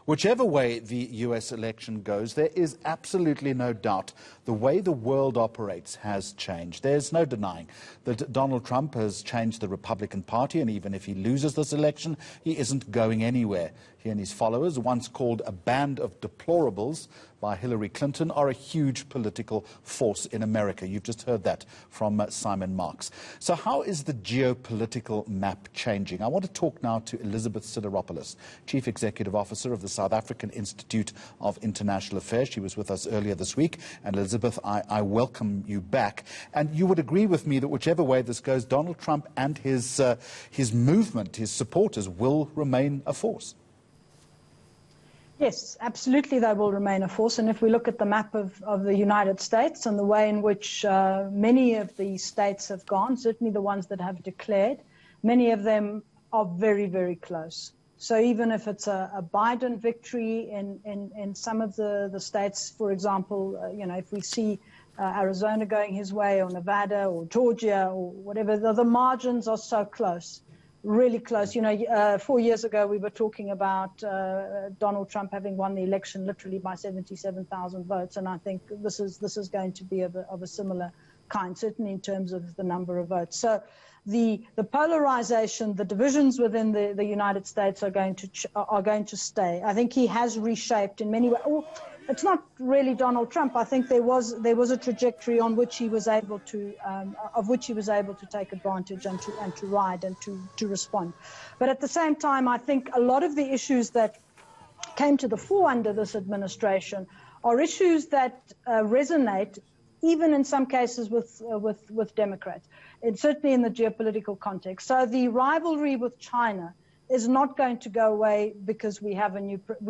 Whichever way the US election goes, there is absolutely no doubt the way the world operates has changed. There's no denying that Donald Trump has changed the Republican Party, and even if he loses this election, he isn't going anywhere. He and his followers, once called a band of deplorables by Hillary Clinton, are a huge political force in America. You've just heard that from Simon Marks. So how is the geopolitical map changing? I want to talk now to Elizabeth Sidiropoulos, Chief Executive Officer of the South African Institute of International Affairs. She was with us earlier this week. And Elizabeth, I welcome you back. And you would agree with me that whichever way this goes, Donald Trump and his movement, his supporters, will remain a force. Yes, absolutely they will remain a force. And if we look at the map of the United States and the way in which many of the states have gone, certainly the ones that have declared, many of them are very, very close. So even if it's a Biden victory in some of the states, for example, if we see Arizona going his way, or Nevada or Georgia or whatever, the margins are so close. Really close. 4 years ago, we were talking about Donald Trump having won the election literally by 77,000 votes. And I think this is going to be of a similar kind, certainly in terms of the number of votes. So the polarization, the divisions within the United States are going to stay. I think he has reshaped in many ways. Well, it's not really Donald Trump. I think there was a trajectory on which he was able to take advantage and to ride and to respond. But at the same time, I think a lot of the issues that came to the fore under this administration are issues that resonate, even in some cases with Democrats, and certainly in the geopolitical context. So the rivalry with China is not going to go away because we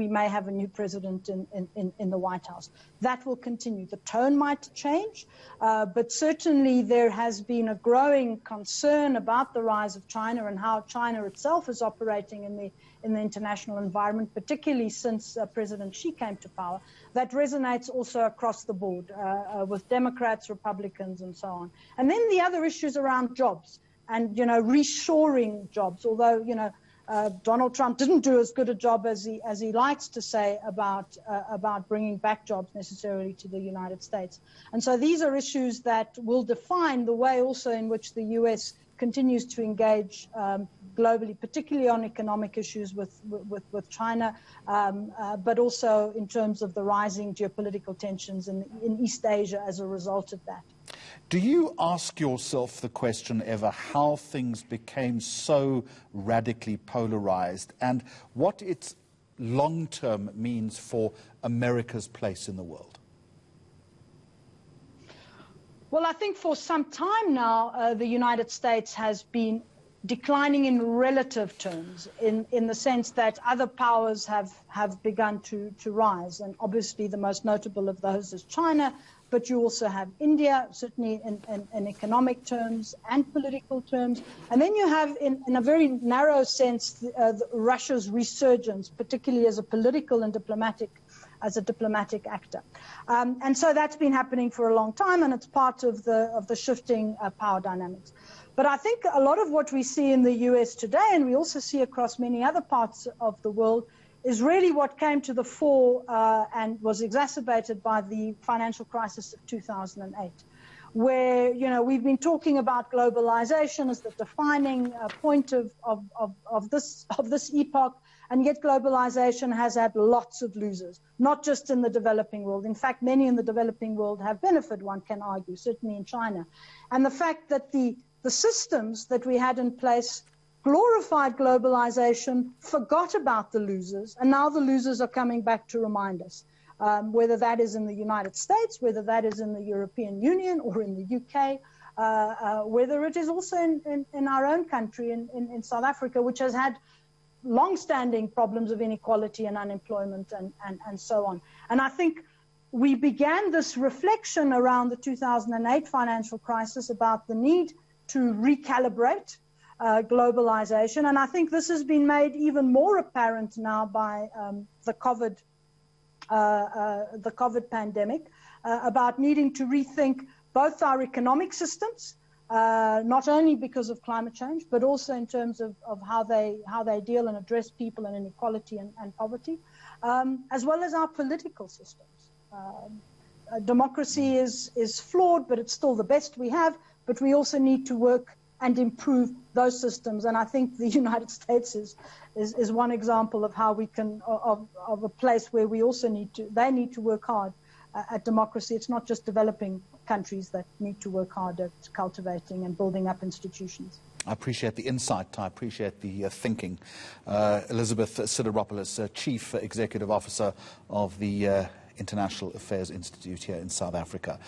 may have a new president in the White House. That will continue. The tone might change, but certainly there has been a growing concern about the rise of China and how China itself is operating in the international environment, particularly since President Xi came to power. That resonates also across the board with Democrats, Republicans, and so on. And then the other issues around jobs and reshoring jobs, although Donald Trump didn't do as good a job as he likes to say about bringing back jobs necessarily to the United States. And so these are issues that will define the way also in which the U.S. continues to engage globally, particularly on economic issues with China, but also in terms of the rising geopolitical tensions in East Asia as a result of that. Do you ask yourself the question ever how things became so radically polarized and what its long-term means for America's place in the world? Well, I think for some time now, the United States has been declining in relative terms, in the sense that other powers have begun to rise. And obviously the most notable of those is China, but you also have India, certainly in economic terms and political terms. And then you have, in a very narrow sense, Russia's resurgence, particularly as a political and diplomatic actor. And so that's been happening for a long time, and it's part of the shifting power dynamics. But I think a lot of what we see in the U.S. today, and we also see across many other parts of the world, is really what came to the fore and was exacerbated by the financial crisis of 2008, where we've been talking about globalization as the defining point of this epoch, and yet globalization has had lots of losers, not just in the developing world. In fact, many in the developing world have benefited, one can argue, certainly in China. And the fact that the systems that we had in place glorified globalization, forgot about the losers, and now the losers are coming back to remind us, whether that is in the United States, whether that is in the European Union or in the UK, whether it is also in our own country, in South Africa, which has had long-standing problems of inequality and unemployment and so on. And I think we began this reflection around the 2008 financial crisis about the need to recalibrate globalization, and I think this has been made even more apparent now by the COVID pandemic, about needing to rethink both our economic systems, not only because of climate change, but also in terms of how they deal and address people and inequality and poverty, as well as our political systems. Democracy is flawed, but it's still the best we have, but we also need to work and improve those systems. And I think the United States is one example of how we can, of a place where we also they need to work hard at democracy. It's not just developing countries that need to work hard at cultivating and building up institutions. I appreciate the insight. I appreciate the thinking. Elizabeth Sidiropoulos, Chief Executive Officer of the International Affairs Institute here in South Africa.